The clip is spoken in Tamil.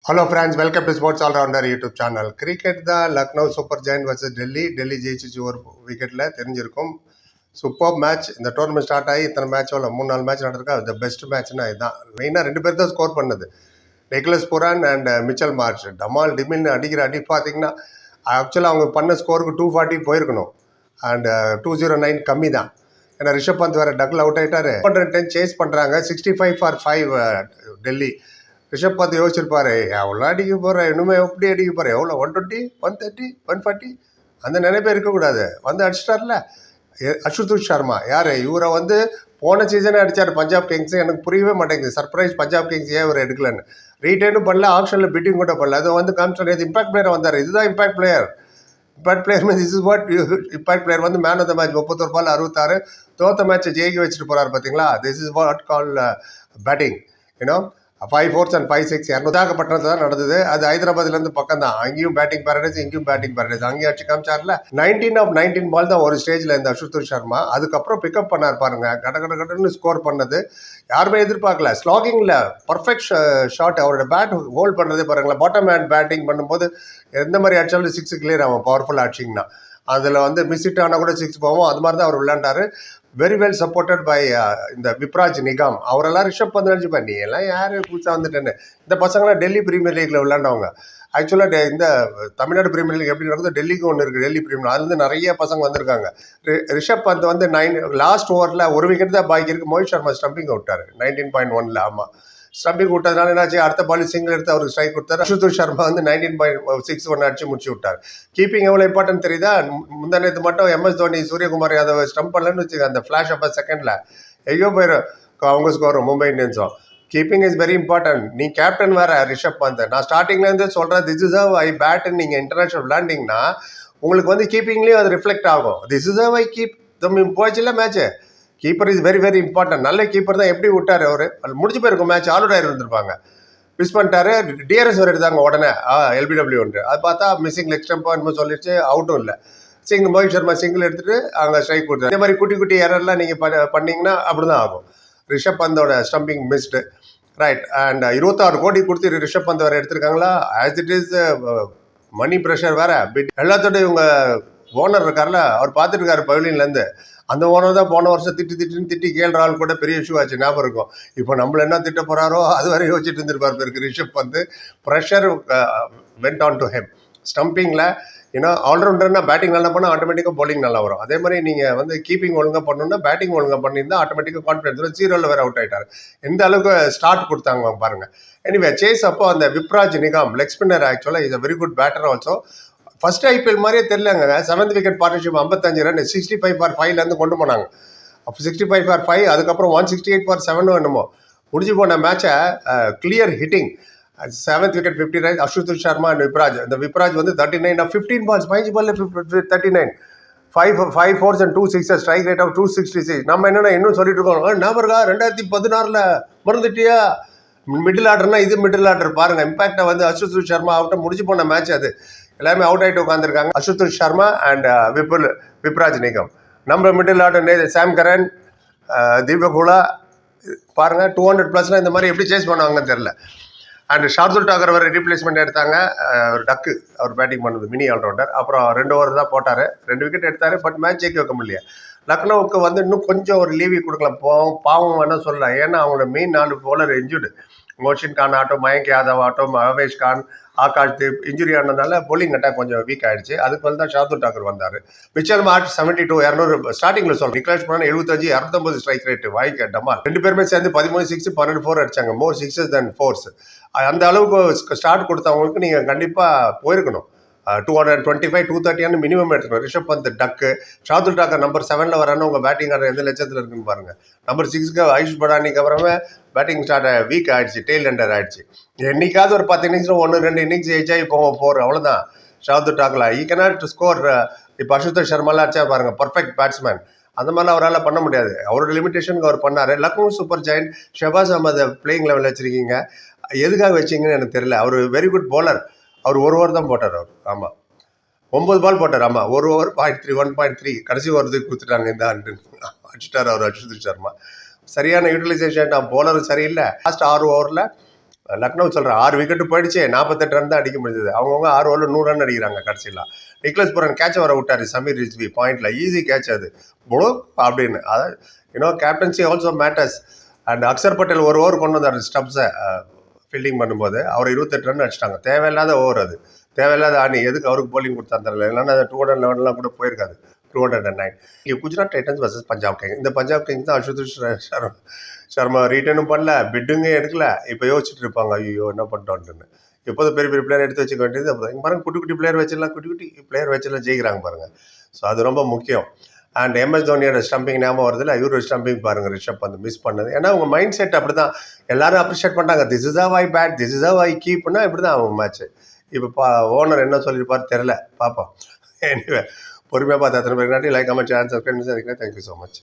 Hello friends, welcome to Sports All Rounder YouTube channel. Cricket the Lucknow Super Giant versus Delhi ஜெயிச்சிச்சு ஒரு விக்கெட்டில் தெரிஞ்சிருக்கும். Super match. இந்த டோர்னமெண்ட் ஸ்டார்ட் ஆகி இத்தனை மேட்சோட 3-4 மேட்ச் நடந்திருக்கா. த பெஸ்ட் மேட்ச்னா இதுதான். மெயினாக 2 பேர் தான் ஸ்கோர் பண்ணது, Nicholas Pooran and Mitchell March. டமால் டிமின் அடிக்கிற அடி பார்த்தீங்கன்னா ஆக்சுவலாக அவங்க பண்ண ஸ்கோருக்கு 240 போயிருக்கணும். அண்ட் 209 கம்மி தான். ஏன்னா ரிஷப் பந்த் வேறு டக்கில் அவுட் ஆகிட்டாரு. 110 சேஸ் பண்ணுறாங்க. 65 for 5 டெல்லி. ரிஷப் பந்த் யோசிச்சிருப்பாரு, எவ்வளோ அடிக்க போகிறேன், இன்னுமே எப்படி அடிக்க போகிறேன், எவ்வளோ 120 130 140 அந்த நினைப்பே இருக்கக்கூடாது. வந்து அடிச்சிட்டார்ல அசுதோஷ் சர்மா. யார் இவரை போன சீசனே அடித்தார் பஞ்சாப் கிங்ஸ். எனக்கு புரியவே மாட்டேங்குது. சர்ப்ரைஸ் பஞ்சாப் கிங்ஸ் ஏன் இவர் எடுக்கலன்னு. ரீட்டைனும் பண்ணல, ஆப்ஷனில் பிட்டிங் கூட பண்ணல. அது காமிச்சு இம்பாக்ட் பிளேயர் வந்தார். இதுதான் impact player. Impact player means this is what impact player. Man of the match 31 ball 66. தோத்த மேட்ச்சை ஜெயிக்க வச்சுட்டு போகிறார் பார்த்தீங்களா. This is what call batting. You know 5 4s and 5 6 விசாகப்பட்டினத்தில் தான் நடந்தது. அது ஹைதராபாத்லேருந்து பக்கம் தான். அங்கேயும் பேட்டிங் பேரடைஸ், இங்கேயும் பேட்டிங் பேரடைஸ். அங்கேயும் அடிச்சு காமிச்சார்ல. 19 of 19 பால் தான் ஒரு ஸ்டேஜில் இந்த அசுதோஷ் சர்மா. அதுக்கப்புறம் பிக்கப் பண்ணார் பாருங்க. கடன்னு ஸ்கோர் பண்ணது யாருமே எதிர்பார்க்கல. ஸ்லாகிங்கில் பர்ஃபெக்ட் ஷாட். அவரோட பேட் ஹோல்ட் பண்ணுறதே பாருங்களேன். பாட்டம் ஹேண்ட் பேட்டிங் பண்ணும்போது எந்த மாதிரி அடிச்சாலும் 6 கிளியர் ஆகும். பவர்ஃபுல் அடிச்சிங்கன்னா அதில் மிஸ் ஹிட் ஆனால் கூட 6 போவோம். அது மாதிரி தான் அவர் விளையாண்டாரு. வெரி வெல் சப்போர்ட்டட் பை இந்த விப்ராஜ் நிகாம். அவரெல்லாம் ரிஷப் பந்த் நினச்சிப்பா, நீ எல்லாம் யார் புதுசாக வந்துட்டேன்னு. இந்த பசங்களாம் டெல்லி பிரீமியர் லீக்கில் விளையாண்டவங்க. ஆக்சுவலாக இந்த தமிழ்நாடு பிரீமியர் லீக் எப்படி நடக்குது, டெல்லிக்கு ஒன்று இருக்குது, டெல்லி பிரீமியர். அதுலேருந்து நிறைய பசங்க வந்திருக்காங்க. ரிஷப் பந்த் 9 லாஸ்ட் ஓவரில் ஒரு விக்கெட் தான் பாக்கி இருக்குது. மோஹித் சர்மா ஸ்டம்பிங் விட்டார் 19.1. ஆமாம், ஸ்டம்பிங் விட்டதுனால என்னாச்சு, அடுத்த பால் சிங்கிள் எடுத்து அவருக்கு ஸ்ட்ரைக் கொடுத்தாரு. அசுதோஷ் சர்மா 19.61 அடிச்சு முடிச்சு விட்டார். கீப்பிங் எவ்வளோ இம்பார்ட்டன்ட் தெரியுதா. முந்தானத்து மட்டும் MS தோனி சூரியகுமார் யாதவ் ஸ்டம்ப் பண்ணலன்னு வச்சுக்க, அந்த ஃப்ளாஷ் ஆஃப் செகண்டில் எங்கேயோ போயிடும் அவங்க ஸ்கோரும் மும்பை இந்தியன்ஸும். Keeping is very important. நீ கேப்டன் வேற ரிஷப் பந்த். நான் ஸ்டார்டிங்லேருந்து சொல்கிறேன், திஸ் இஸ் ஹவ் ஐ பேட்டுன்னு. நீங்கள் இன்டர்நேஷனல் விளையாண்டிங்கன்னா உங்களுக்கு கீப்பிங்லேயும் அது ரிஃப்ளெக்ட் ஆகும். This is how I keep போச்சுல match. Keeper is very very important. நல்ல கீப்பர் தான். எப்படி விட்டார் அவர், முடிஞ்சு போயிருக்கும் மேட்ச். ஆல் அவுட் ஆயிருந்திருப்பாங்க. மிஸ் பண்ணிட்டாரு. டிஆர்எஸ் வர எடுத்தாங்க உடனே LBW ஒன்று. அது பார்த்தா மிஸ்ஸிங் லெக் ஸ்டம்ப் என்னமோ சொல்லிடுச்சு, அவுட்டும் இல்லை. மோஹித் சர்மா சிங்கிள் எடுத்துட்டு அங்கே ஸ்ட்ரைக் கொடுத்தாரு. இதே மாதிரி குட்டி குட்டி எரர்லாம் நீங்கள் பண்ணிங்கன்னா அப்படி தான் ஆகும். ரிஷப் பந்தோட ஸ்டம்பிங் மிஸ்டு. ரைட். அண்ட் 26 கோடி கொடுத்து ரிஷப் பந்த் வேறு எடுத்திருக்காங்களா. As it is money pressure வேற. எல்லாத்தோட இவங்க ஓனர் இருக்கார்ல, அவர் பார்த்துட்டு இருக்காரு பவிலியன்லேருந்து. அந்த ஓனர் தான் போன வருஷம் திட்டி கேள்றாள் கூட பெரிய இஷ்யூ ஆச்சு, ஞாபகம் இருக்கும். இப்போ நம்மள என்ன திட்ட போகிறாரோ அது வரை யோசிச்சுட்டு இருந்திருப்பார் பேருக்கு. Rishabh Pant pressure went on to him. ஸ்டம்பிங்கில் ஏன்னா ஆல்ரவுண்டர்னா பேட்டிங் நல்லா பண்ணால் ஆட்டோமேட்டிக்காக பவுலிங் நல்லா வரும். அதே மாதிரி நீங்கள் கீப்பிங் ஒழுங்காக பண்ணணும்னா பேட்டிங் ஒழுங்காக பண்ணியிருந்தால் ஆட்டோமேட்டிக்காக கான்ஃபிடன்ஸ் வரும். 0ல் வேறு அவுட் ஆகிட்டார். எந்த அளவுக்கு ஸ்டார்ட் கொடுத்தாங்க பாருங்கள். எனிவே சேஸ் அப்போ அந்த விப்ராஜ் நிகாம் லெக் ஸ்பின்னர் ஆக்சுவலாக is a very good batter also. First IPL மாதிரியே தெரியலங்க. 7th wicket partnership 55 run 65 for 5லேருந்து கொண்டு போனாங்க. அப்போ 65 for 5, அதுக்கப்புறம் 168 for 7 என்னமோ முடிஞ்சு போன மேட்சை clear hitting. 7th wicket 50 run. Ashutosh Sharma and Vipraj. இந்த Vipraj 39 of 15 balls 5 ball 39, 5 4s and 2 6s, strike rate of 266. நம்ம என்னென்ன இன்னும் சொல்லிட்டு இருக்கோம், நம்பருக்கா 2016 மறந்துட்டியா. மிடில் ஆர்டர்னா இது மிடில் ஆர்டர் பாருங்க. இம்பாக்டை அசுதோஷ் சர்மா அவுட்ட முடிஞ்சு போன மேட்ச். அது எல்லாமே அவுட் ஆகிட்டு உட்காந்துருக்காங்க. அசுதோஷ் சர்மா அண்ட் விப்ராஜ் நிகம். நம்ம மிடில் ஆர்டர் சாம் கரன், தீபக் ஹூடா பாருங்க. 200+ இந்த மாதிரி எப்படி சேஸ் பண்ணுவாங்கன்னு தெரியல. அண்ட் ஷார்துல் டாக்கர் வர ரீப்ளேஸ்மெண்ட் எடுத்தாங்க. ஒரு டக்கு அவர் பேட்டிங் பண்ணுது, மினி ஆல்ரவுண்டர். அப்புறம் 2 ஓவர் தான் போட்டார், 2 விக்கெட் எடுத்தார். பட் மேட்ச் ஜெயிக்க வைக்க முடியல. லக்னோவுக்கு இன்னும் கொஞ்சம் ஒரு லீவி கொடுக்கலாம். பாவம் வேணால் சொல்லலாம். ஏன்னா அவங்களோட மெயின் 4 bowler இன்ஜுர்டு. மோஷின் கான் ஆட்டம், மயங்க் யாதவ் ஆட்டம், அவேஷ் கான், ஆகாஷ் தீப் இன்ஜுரி ஆனதுனால போலிங் அட்டாக் கொஞ்சம் வீக் ஆயிடுச்சு. அதுக்கு தான் ஷார்துல் டாக்கர் வந்தார். மிச்சல் மார்ச் 72 200 ஸ்டார்டிங்கில் சொல்கிறேன். Nicholas Pooran 75 250 strike rate. வாய்க்கு டமால் 2 பேருமே சேர்ந்து 13 6 12 4 அடிச்சாங்க. மோர் 6s than 4s. அந்த அளவுக்கு ஸ்டார்ட் கொடுத்தவங்களுக்கு நீங்கள் கண்டிப்பாக போயிருக்கணும். 225 230 மினிமம் எடுத்துக்கணும். ரிஷப் பந்த் டக்கு. ஷார்துல் டாக்கர் நம்பர் 7ல் வரான்னு உங்கள் பேட்டிங் ஆடுற எந்த லட்சத்தில் இருக்குன்னு பாருங்கள். நம்பர் 6க்கு ஆயுஷ் படானிக்கு அப்புறமே பேட்டிங் ஸ்டார்ட் வீக் ஆகிடுச்சு, டெய்ல் எண்டர் ஆகிடுச்சு. என்னைக்காவது ஒரு 10 இன்னிங்ஸில் 1-2 இன்னிங்ஸ் ஜெயிச்சா இப்போ 4 அவ்வளோதான். ஷார்துல் டாக்கில் ஈ கேனாட் ஸ்கோர். இப்போ அசுதோஷ் சர்மாலாம் அடிச்சா பாருங்கள், பர்ஃபெக்ட் பேட்ஸ்மேன். அந்த மாதிரிலாம் அவரால் பண்ண முடியாது. அவரோட லிமிடேஷனுக்கு அவர் பண்ணார். Lucknow super giant Shahbaz Ahmed playing லெவலில் வச்சுருக்கீங்க. எதுக்காக வச்சிங்கன்னு எனக்கு தெரியல. அவர் வெரி குட் பவுலர். அவர் 1 ஓவர் தான் போட்டார். அவர் ஆமாம் 9 பால் போட்டார். ஆமாம் 1 ஓவர் 0.3 1.3 கடைசி ஓவருக்கு கொடுத்துட்டாங்க. இந்த அடிச்சிட்டார் அவர் அசுதோஷ் சர்மா. சரியான யூட்டிலைசேஷன். பவுலரும் சரியில்லை. லாஸ்ட் 6 ஓவரில் லக்னோ சொல்கிறேன் 6 விக்கெட்டு போயிடுச்சு, 48 ரன் தான் அடிக்க முடிஞ்சது. அவங்கவுங்க 6 ஓவரில் 100 ரன் அடிக்கிறாங்க கடைசியில். நிக்லஸ் புரன் கேட்சை வர விட்டார் சமீர் ரிஸ்வி பாயிண்டில், ஈஸி கேட்ச் அது புழு அப்படின்னு. அதாவது captaincy also matters. And Axar Patel ஒரு ஓவர் கொண்டு வந்தார் ஸ்டப்ஸை ஃபீல்டிங் பண்ணும்போது, அவர் 28 ரன் அடிச்சிட்டாங்க. தேவையில்லாத ஓவர் அது, தேவையில்லாத ஆணி. எதுக்கு அவருக்கு போலிங் கொடுத்தா தெரியல, இல்லைன்னா 211 கூட போயிருக்காது. 209. Gujarat Titans versus Punjab Kings. இந்த பஞ்சாப் கிங்ஸ் தான் அசுதோஷ் சர்மா ரிட்டர்னும் பண்ணல, பிட்டுங்க எடுக்கல. இப்போ யோசிச்சுட்டு இருப்பாங்க, ஐயோ என்ன பண்ணிட்டோன்ட்டுன்னு. எப்போதும் பெரிய பெரிய பிளேயர் எடுத்து வச்சுக்க வேண்டியது. அப்போ இங்கே பாருங்க, குட்டி குட்டி பிளேயர் வச்சிடலாம், குட்டி குட்டி பிளேயர் வச்சிடலாம், ஜெயிக்கிறாங்க பாருங்கள். ஸோ அது ரொம்ப முக்கியம். அண்ட் MS தோனியோட ஸ்டம்பிங் ஞாபகம் வருதுல்ல, இவரோட ஸ்டம்பிங் பாருங்கள், ரிஷப் வந்து மிஸ் பண்ணது. ஏன்னா அவங்க மைண்ட் செட் அப்படி தான், எல்லாரும் அப்ரிஷியேட் பண்ணுறாங்க. This is how I bat, this is how I கீப்னா இப்படி தான் அவங்க மேட்ச்சு. இப்போ ஓனர் என்ன சொல்லியிருப்பார் தெரில, பார்ப்போம். எனிவே பொறுமையாக பார்த்து அத்தனை பேருக்கு நன்றி. Like comment share subscribe. Thank you so much.